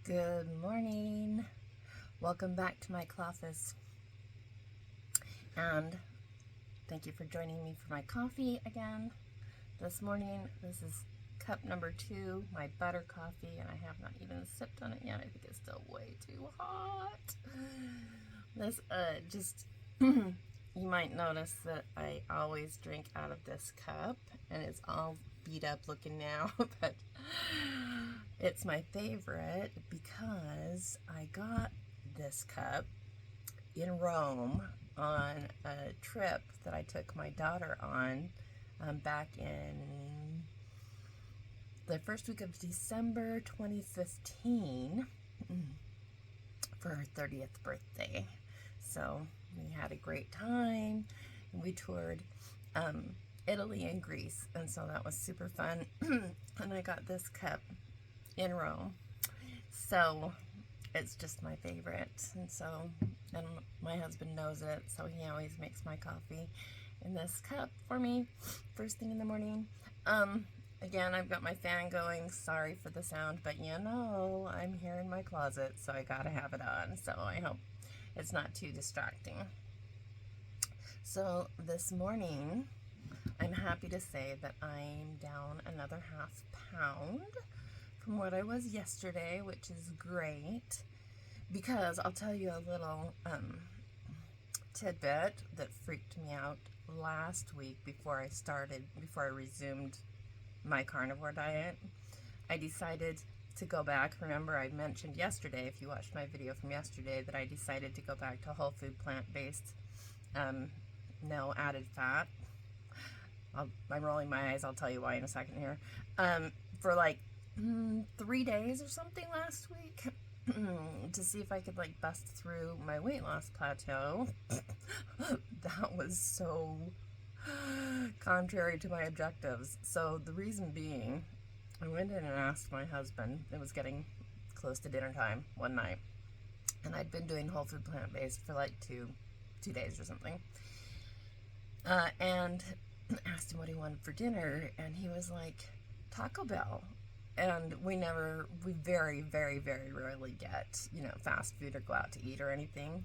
Good morning. Welcome back to my classes. And thank you for joining me for my coffee again. This morning, this is cup number 2, my butter coffee, and I have not even sipped on it yet. I think it's still way too hot. This, you might notice that I always drink out of this cup, and it's all beat up looking now, but it's my favorite because I got this cup in Rome on a trip that I took my daughter on back in the first week of December 2015 for her 30th birthday. So we had a great time, and we toured Italy and Greece, and so that was super fun. And I got this cup in Rome, so it's just my favorite. And my husband knows it, so he always makes my coffee in this cup for me first thing in the morning. Again, I've got my fan going. Sorry for the sound, but I'm here in my closet, so I gotta have it on, so I hope it's not too distracting. So this morning, I'm happy to say that I'm down another half pound from what I was yesterday, which is great, because I'll tell you a little tidbit that freaked me out last week before I resumed my carnivore diet. I decided to go back. Remember, I mentioned yesterday, if you watched my video from yesterday, that I decided to go back to whole food plant-based, no added fat. I'm rolling my eyes. I'll tell you why in a second here. For like 3 days or something last week to see if I could bust through my weight loss plateau. That was so contrary to my objectives. So the reason being, I went in and asked my husband. It was getting close to dinner time one night, and I'd been doing whole food plant-based for like two days or something, and asked him what he wanted for dinner, and he was like, Taco Bell. And we very, very, very rarely get, fast food or go out to eat or anything.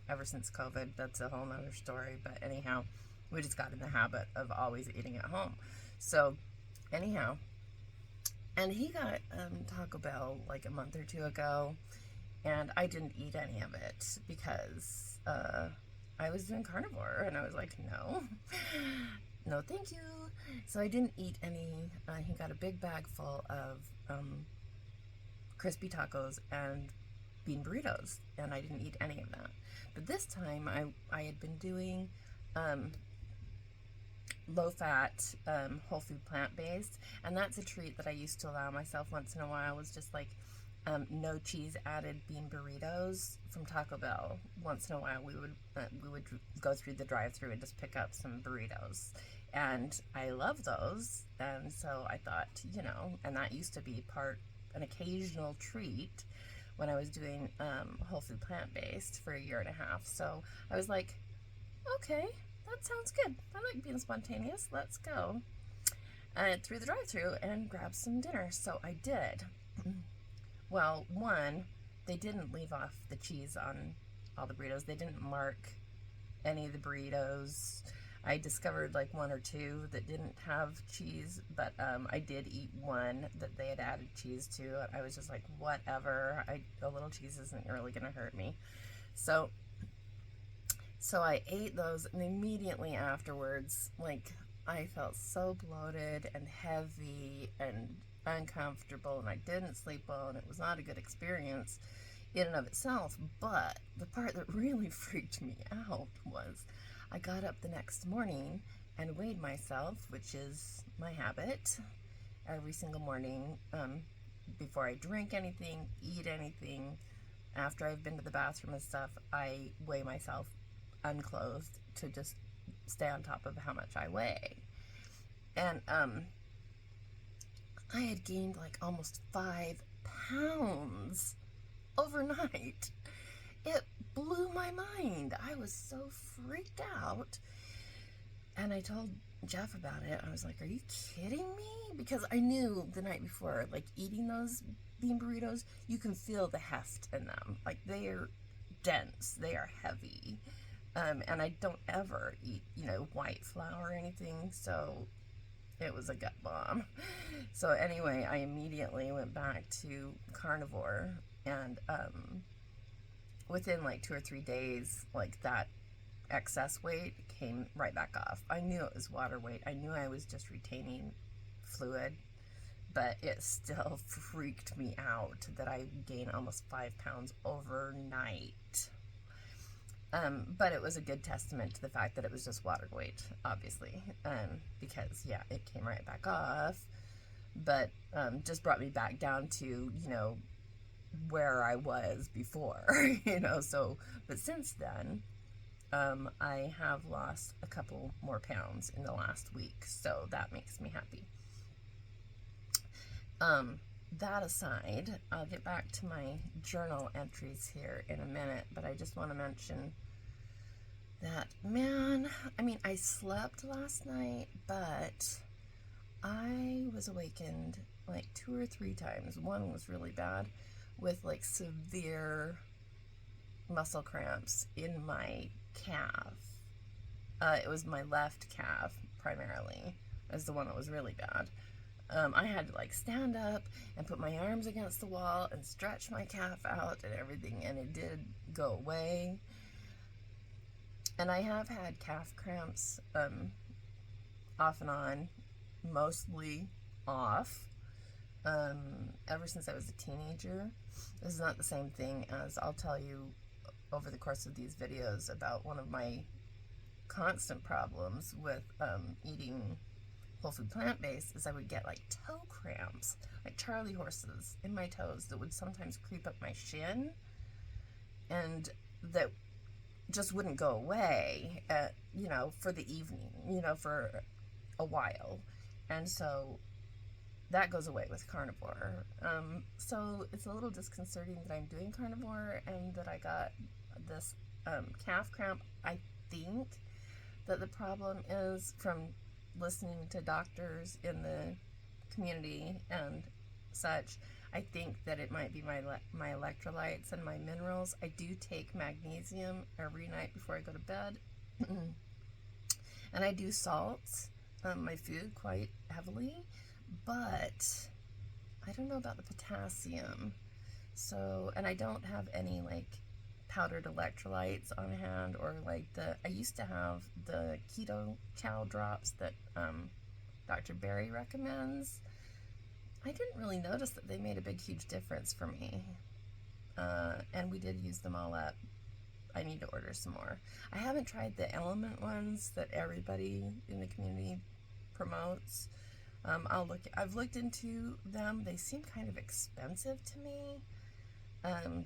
Ever since COVID, that's a whole nother story. But anyhow, we just got in the habit of always eating at home. So anyhow, and he got Taco Bell like a month or two ago, and I didn't eat any of it because I was doing carnivore, and I was like, no thank you. So I didn't eat any. He got a big bag full of crispy tacos and bean burritos, and I didn't eat any of that. But this time I had been doing low-fat, whole food plant-based, and that's a treat that I used to allow myself once in a while, was just like no cheese added bean burritos from Taco Bell. Once in a while we would go through the drive-thru and just pick up some burritos, and I love those. And so I thought, and that used to be an occasional treat when I was doing whole food plant-based for a year and a half. So I was like, okay, that sounds good. I like being spontaneous. Let's go through the drive-thru and grab some dinner. So I did. Well, one, they didn't leave off the cheese on all the burritos. They didn't mark any of the burritos. I discovered like 1 or 2 that didn't have cheese, but I did eat one that they had added cheese to. I was just like, whatever. A little cheese isn't really going to hurt me. So I ate those, and immediately afterwards, I felt so bloated and heavy and uncomfortable, and I didn't sleep well, and it was not a good experience in and of itself. But the part that really freaked me out was I got up the next morning and weighed myself, which is my habit every single morning, before I drink anything, eat anything, after I've been to the bathroom and stuff. I weigh myself unclothed to just stay on top of how much I weigh. And I had gained like almost 5 pounds overnight. It blew my mind. I was so freaked out. And I told Jeff about it. I was like, are you kidding me? Because I knew the night before, like, eating those bean burritos, you can feel the heft in them. Like, they are dense, they are heavy. And I don't ever eat, white flour or anything, so it was a gut bomb. So anyway, I immediately went back to Carnivore, and within like 2 or 3 days, like, that excess weight came right back off. I knew it was water weight. I knew I was just retaining fluid, but it still freaked me out that I gained almost 5 pounds overnight. But it was a good testament to the fact that it was just water weight, obviously, because, yeah, it came right back off, but just brought me back down to, where I was before, so, but since then, I have lost a couple more pounds in the last week, so that makes me happy. That aside, I'll get back to my journal entries here in a minute, but I just want to mention that, man, I mean, I slept last night, but I was awakened like 2 or 3 times. One was really bad with like severe muscle cramps in my calf. It was my left calf primarily, as the one that was really bad. I had to like stand up and put my arms against the wall and stretch my calf out and everything, and it did go away. And I have had calf cramps off and on, mostly off, ever since I was a teenager. This is not the same thing as I'll tell you over the course of these videos about one of my constant problems with eating whole food plant-based is I would get like toe cramps, like Charlie horses in my toes that would sometimes creep up my shin, and that just wouldn't go away, for the evening, for a while. And so that goes away with Carnivore. So it's a little disconcerting that I'm doing Carnivore and that I got this calf cramp. I think that the problem is from listening to doctors in the community and such. I think that it might be my electrolytes and my minerals. I do take magnesium every night before I go to bed. And I do salt my food quite heavily, but I don't know about the potassium. So, and I don't have any like powdered electrolytes on hand, or like I used to have the keto chow drops that Dr. Berry recommends. I didn't really notice that they made a big, huge difference for me. And we did use them all up. I need to order some more. I haven't tried the Element ones that everybody in the community promotes. I've looked into them. They seem kind of expensive to me,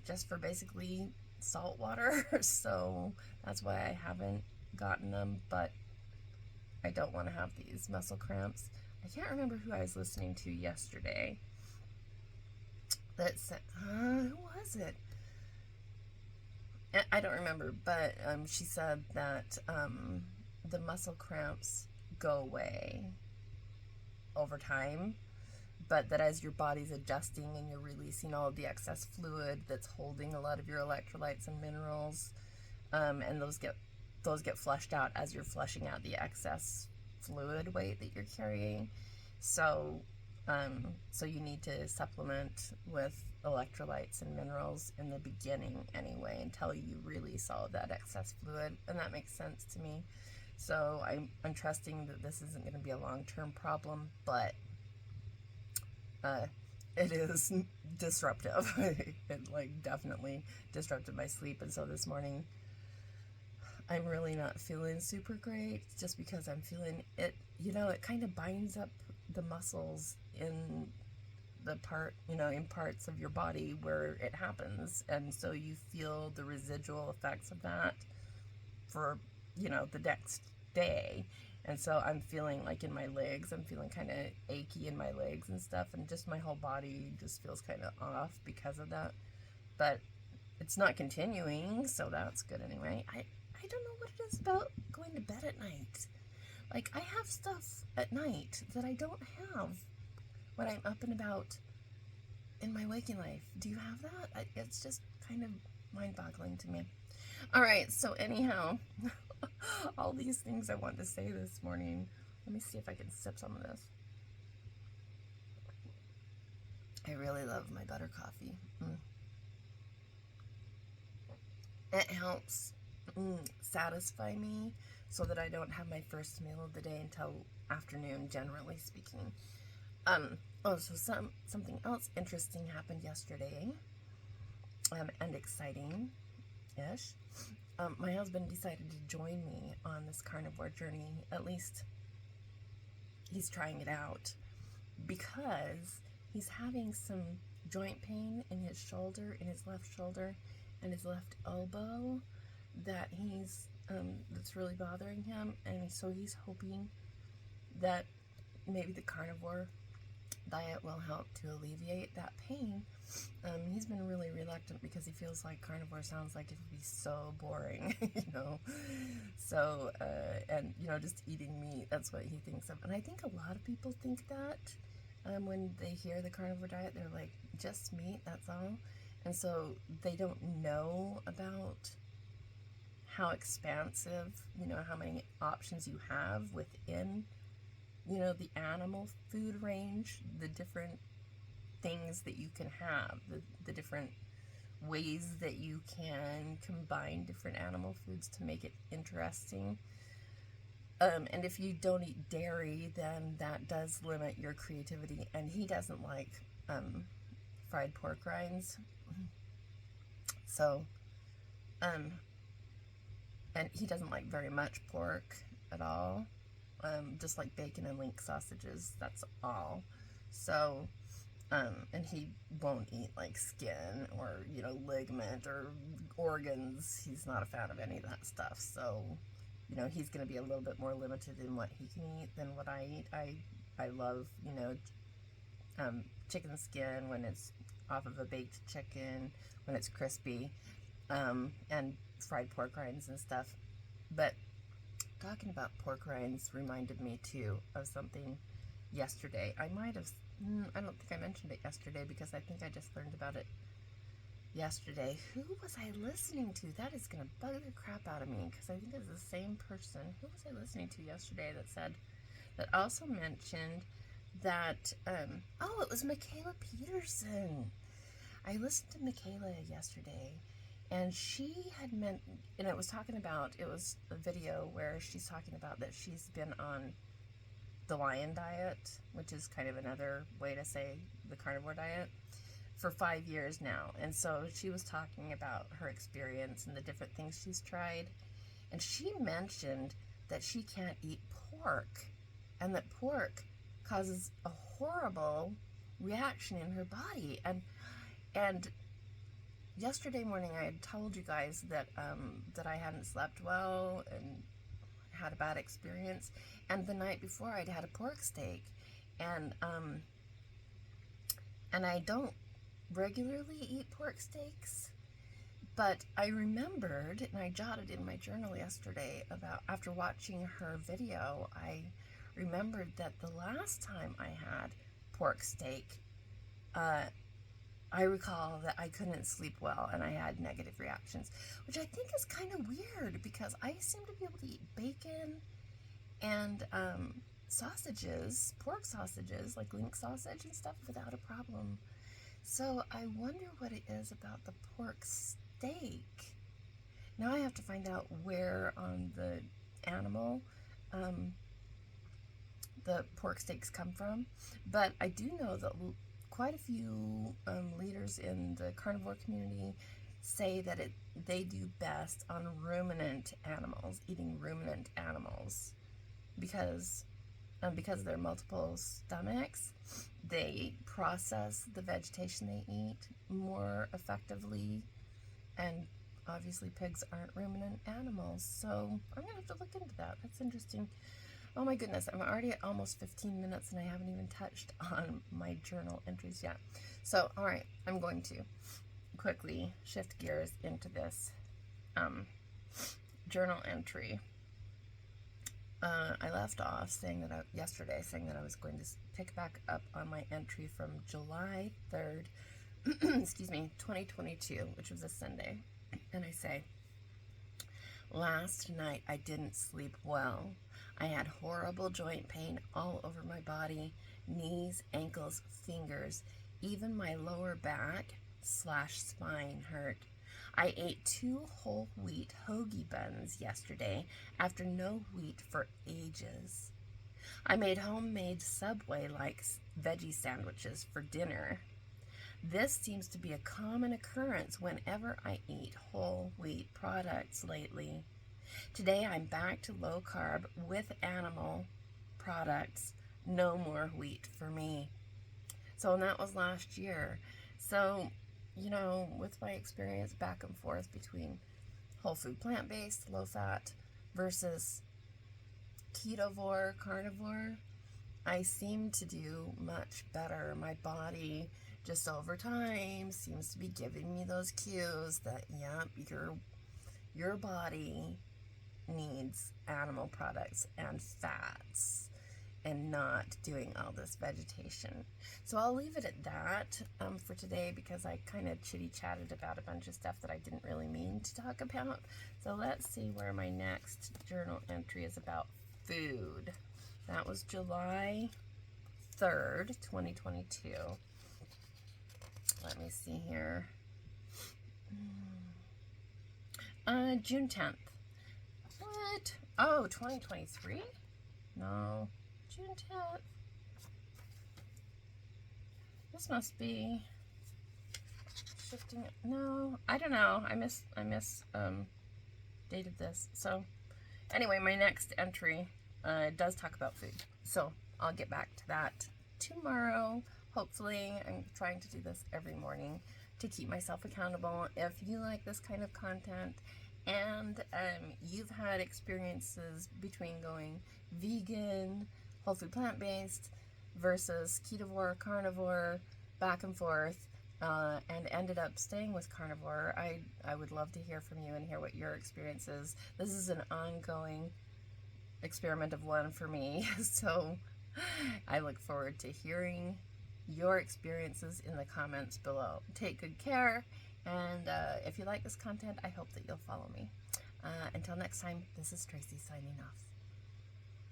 just for basically salt water. So that's why I haven't gotten them, but I don't want to have these muscle cramps. I can't remember who I was listening to yesterday that said, who was it? I don't remember, but she said that the muscle cramps go away over time, but that as your body's adjusting and you're releasing all of the excess fluid that's holding a lot of your electrolytes and minerals, and those get flushed out as you're flushing out the excess fluid weight that you're carrying. So you need to supplement with electrolytes and minerals in the beginning anyway, until you release all of that excess fluid, and that makes sense to me. So I'm trusting that this isn't going to be a long-term problem, but it is disruptive. It like definitely disrupted my sleep, and so this morning I'm really not feeling super great, just because I'm feeling it, it kind of binds up the muscles in the in parts of your body where it happens, and so you feel the residual effects of that for, the next day. And so I'm feeling like in my legs, I'm feeling kind of achy in my legs and stuff, and just my whole body just feels kind of off because of that. But it's not continuing, so that's good anyway. I don't know what it is about going to bed at night. Like, I have stuff at night that I don't have when I'm up and about in my waking life. Do you have that? It's just kind of mind-boggling to me. All right, so anyhow, all these things I want to say this morning. Let me see if I can sip some of this. I really love my butter coffee. It helps satisfy me so that I don't have my first meal of the day until afternoon, generally speaking. So something else interesting happened yesterday, and exciting-ish. My husband decided to join me on this carnivore journey. At least he's trying it out, because he's having some joint pain in his shoulder, in his left shoulder, and his left elbow that that's really bothering him, and so he's hoping that maybe the carnivore diet will help to alleviate that pain. He's been really reluctant because he feels like carnivore sounds like it would be so boring, So, and just eating meat, that's what he thinks of. And I think a lot of people think that when they hear the carnivore diet, they're like, just meat, that's all. And so they don't know about how expansive, how many options you have within, the animal food range, the different things that you can have, the different ways that you can combine different animal foods to make it interesting. And if you don't eat dairy, then that does limit your creativity. And he doesn't like fried pork rinds. So, and he doesn't like very much pork at all. Just like bacon and link sausages, that's all. So, and he won't eat like skin or, ligament or organs. He's not a fan of any of that stuff. So, he's going to be a little bit more limited in what he can eat than what I eat. I love, chicken skin when it's off of a baked chicken, when it's crispy, and fried pork rinds and stuff. But talking about pork rinds reminded me too of something yesterday. I don't think I mentioned it yesterday because I think I just learned about it yesterday. Who was I listening to? That is going to bug the crap out of me because I think it's the same person. Who was I listening to yesterday that also mentioned that, it was Michaela Peterson. I listened to Michaela yesterday, and she had it was a video where she's talking about that she's been on the lion diet, which is kind of another way to say the carnivore diet, for 5 years now. And so she was talking about her experience and the different things she's tried. And she mentioned that she can't eat pork, and that pork causes a horrible reaction in her body. And yesterday morning I had told you guys that I hadn't slept well and had a bad experience, and the night before I'd had a pork steak, and I don't regularly eat pork steaks, but I remembered, and I jotted in my journal yesterday after watching her video, I remembered that the last time I had pork steak, I recall that I couldn't sleep well and I had negative reactions, which I think is kind of weird because I seem to be able to eat bacon and sausages, pork sausages, like link sausage and stuff, without a problem. So I wonder what it is about the pork steak. Now I have to find out where on the animal the pork steaks come from, but I do know that quite a few leaders in the carnivore community say that they do best on ruminant animals, eating ruminant animals, because of their multiple stomachs, they process the vegetation they eat more effectively, and obviously pigs aren't ruminant animals, so I'm gonna have to look into that. That's interesting. Oh my goodness, I'm already at almost 15 minutes and I haven't even touched on my journal entries yet. So, all right, I'm going to quickly shift gears into this journal entry. I left off saying that yesterday saying that I was going to pick back up on my entry from July 3rd, excuse me, 2022, which was a Sunday. And I say, last night I didn't sleep well. I had horrible joint pain all over my body, knees, ankles, fingers, even my lower back / spine hurt. I ate 2 whole wheat hoagie buns yesterday after no wheat for ages. I made homemade Subway-like veggie sandwiches for dinner. This seems to be a common occurrence whenever I eat whole wheat products lately. Today I'm back to low carb with animal products. No more wheat for me. So, and that was last year. So, with my experience back and forth between whole food, plant-based, low-fat versus ketovore, carnivore, I seem to do much better. My body just over time seems to be giving me those cues that, yep, your body needs animal products and fats and not doing all this vegetation. So I'll leave it at that for today, because I kind of chitty-chatted about a bunch of stuff that I didn't really mean to talk about. So let's see where my next journal entry is about food. That was July 3rd, 2022. Let me see here. June 10th. What? Oh, 2023? No. June 10th. This must be shifting. No, I don't know. I dated this. So anyway, my next entry does talk about food. So I'll get back to that tomorrow. Hopefully, I'm trying to do this every morning to keep myself accountable. If you like this kind of content and you've had experiences between going vegan, whole food, plant-based versus ketovore, carnivore, back and forth, and ended up staying with carnivore, I would love to hear from you and hear what your experience is. This is an ongoing experiment of one for me, so I look forward to hearing your experiences in the comments below. Take good care, and if you like this content, I hope that you'll follow me. Until next time, this is Tracy signing off.